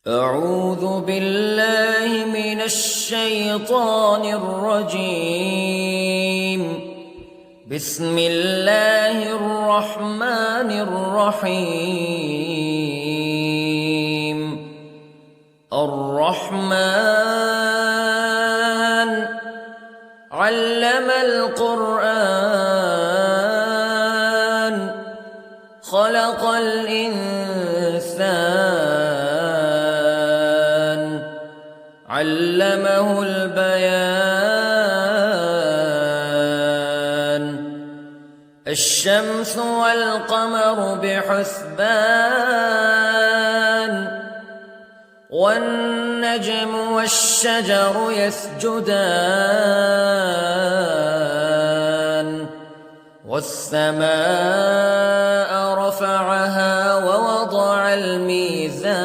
أعوذ بالله من الشيطان الرجيم. بسم الله الرحمن الرحيم. الرحمن علم القرآن خلق الإنسان علمه البيان. الشمس والقمر بحسبان والنجم والشجر يسجدان والسماء رفعها ووضع الميزان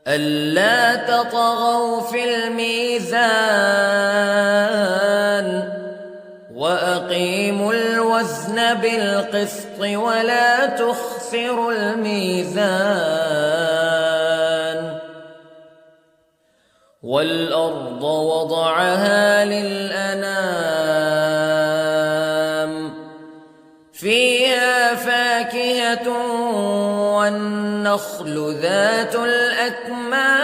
ألا تطغوا في الميزان وأقيموا الوزن بالقسط ولا تخسروا الميزان. والأرض وضعها للأنام فيها فاكهة والنخل ذات الأكمام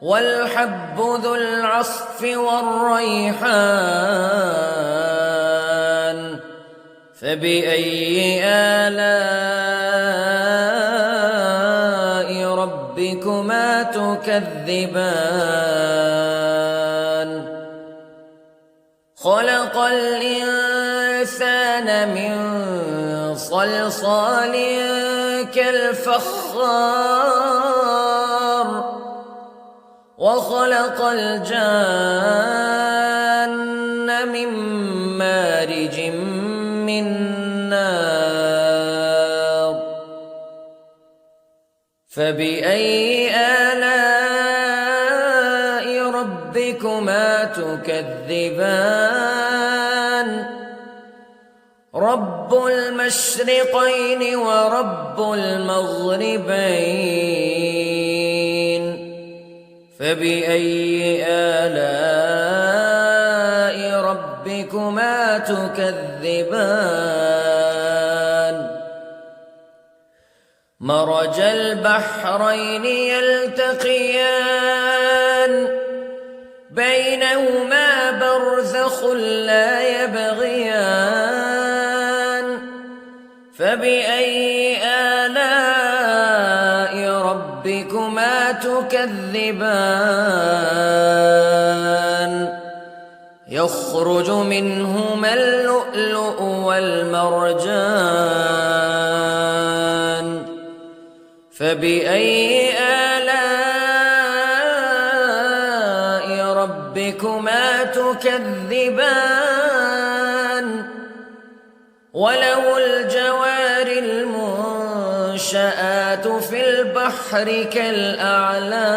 والحب ذو العصف والريحان فبأي آلاء ربكما تكذبان. خلق الإنسان من صلصال كالفخار وخلق الجان من مارج من نار فبأي آلاء ربكما تكذبان. رب المشرقين ورب المغربين فبأي آلاء ربكما تكذبان. مرج البحرين يلتقيان بينهما برزخ لا يبغيان فبأي آلاء ربكما تكذبان. يخرج منهما اللؤلؤ والمرجان فبأي آلاء ربكما تكذبان. وله الجوار المنشآت في البحر كالأعلام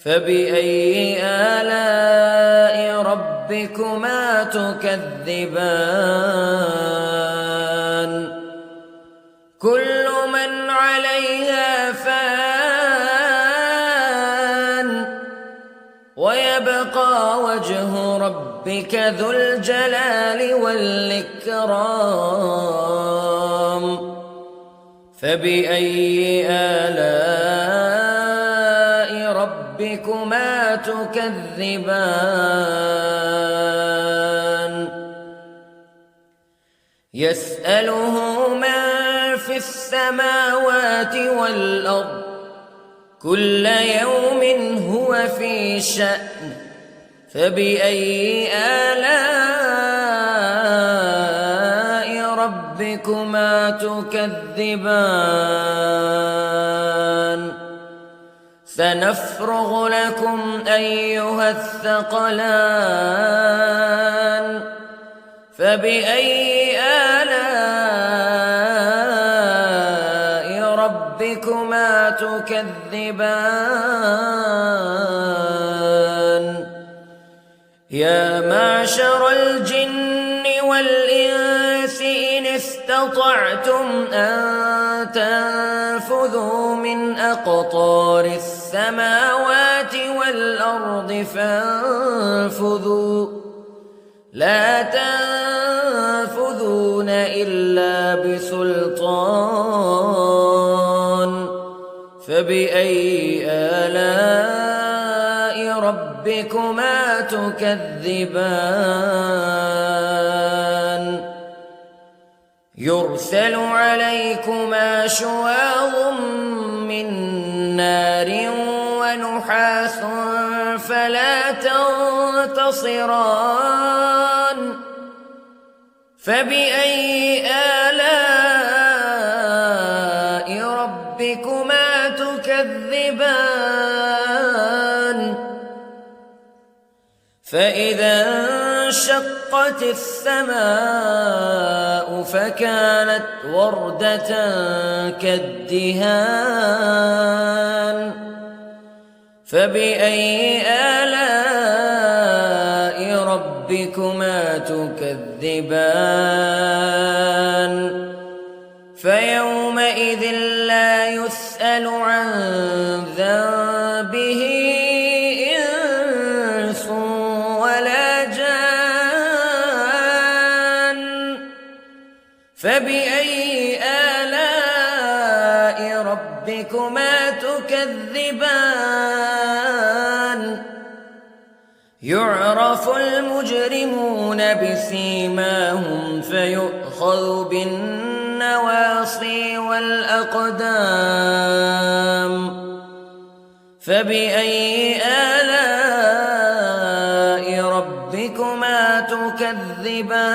فبأي آلاء ربكما تكذبان. كل من عليها فان ويبقى وجه ربك ذو الجلال والإكرام فبأي آلاء ربكما تكذبان. يسأله من في السماوات والأرض كل يوم هو في شأن فبأي آلاء ربكما تكذبان. سنفرغ لكم أيها الثقلان فبأي آلاء ربكما تكذبان. يا معشر الجن والإنس استطعتم أن تنفذوا من أقطار السماوات والأرض فانفذوا لا تنفذون إلا بسلطان فبأي آلاء ربكما تكذبان يرسل عليكما شواظ من نار ونحاس فلا تنتصران فبأي آلاء ربكما تكذبان فإذا انشقت السماء فكانت وردة كالدهان فبأي آلاء ربكما تكذبان فيومئذ لا يسأل عن ذنبه إنس ولا جان فبأي آلاء ربكما تكذبان يعرف المجرمون بسيماهم فيؤخذ بالنواصي والأقدام فبأي آلاء ربكما تكذبان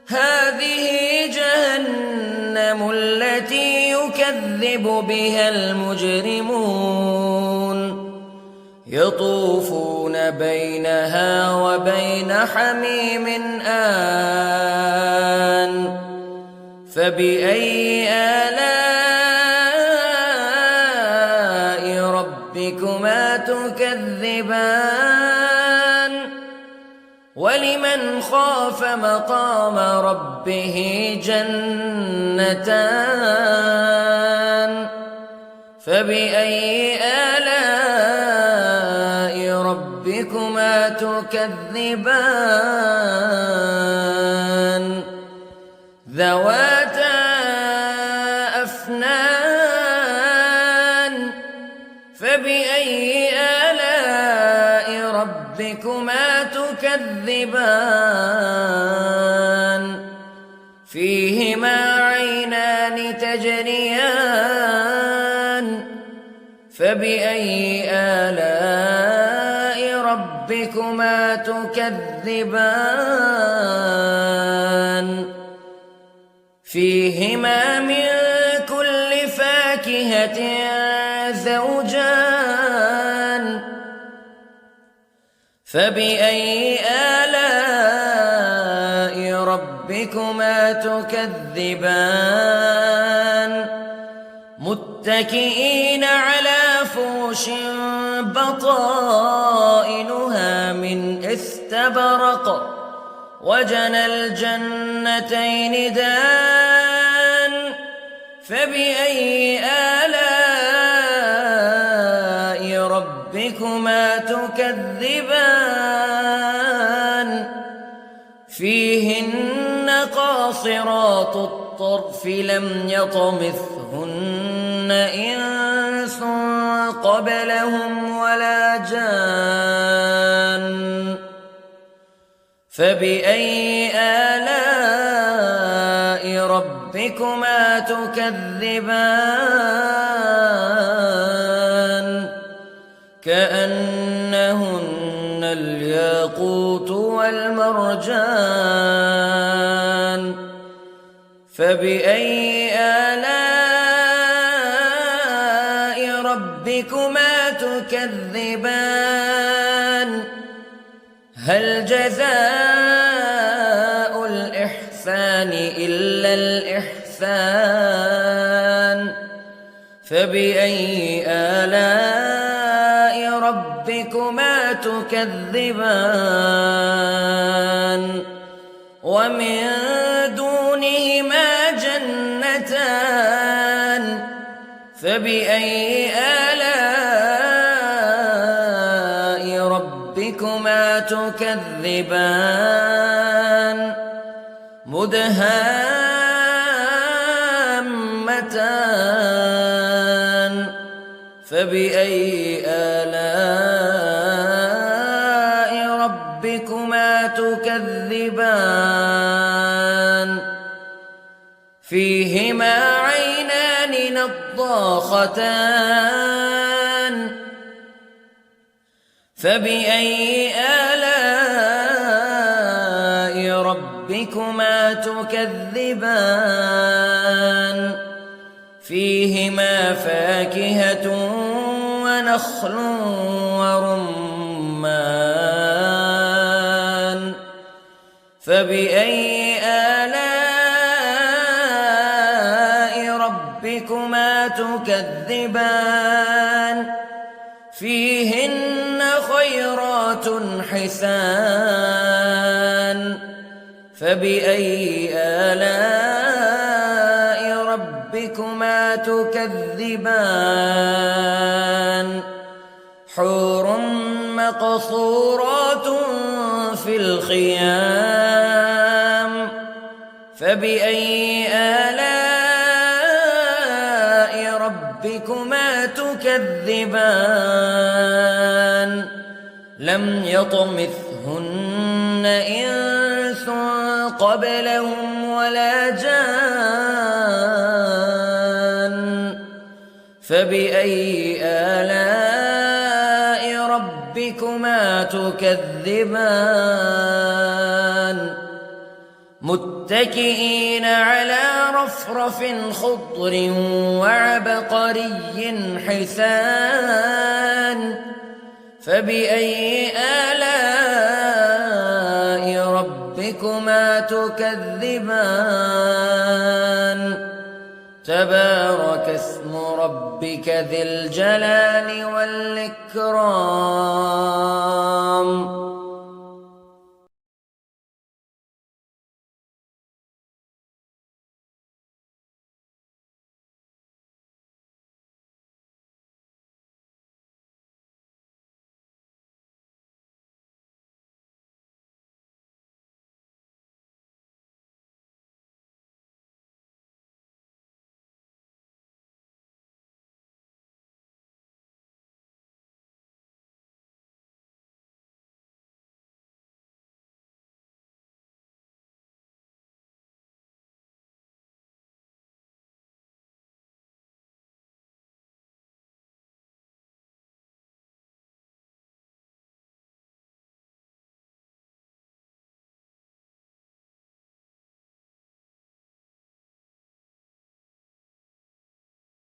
هذه جهنم التي يكذب بها المجرمون يطوفون بينها وبين حميم آن فبأي آلاء ربكما تكذبان ولمن خاف مقام ربه جنتان فبأي آلاء ربكما تكذبان ذواتا أفنان فبأي آلاء ربكما تكذبان فيهما عينان تجريان فبأي آلاء ربكما تكذبان فيهما من كل فاكهة زوجان فبأي آلاء ربكما تكذبان متكئين على فرش بطائنها من استبرق وجنى الجنتين دان فبأي آلاء ربكما تكذبان فيهن قاصرات الطرف لم يطمثهن إنس قبلهم ولا جان فبأي آلاء ربكما تكذبان كأنهن الياقوت والمرجان فبأي آلاء ربكما تكذبان هل جزاء الإحسان إلا الإحسان فبأي آلاء ربكما تكذبان ومن دونهما جنتان فبأي آلاء ربكما تكذبان مدهامتان فبأي آلاء ربكما تكذبان فيهما عينان نضاختان فبأي آلاء ربكما تكذبان فيهما فاكهة ونخل ورمان فبأي آلاء ربكما تكذبان فيهن خيرات حسان فبأي آلاء ربكما تكذبان حور مقصورات في الخيام فبأي آلاء ربكما تكذبان لم يطمثهن إنس قبلهم ولا جان فبأي آلاء ربكما تكذبان متكئين على رفرف خضر وعبقري حسان فبأي آلاء ربكما تكذبان تبارك اسم ربك ذي الجلال والإكرام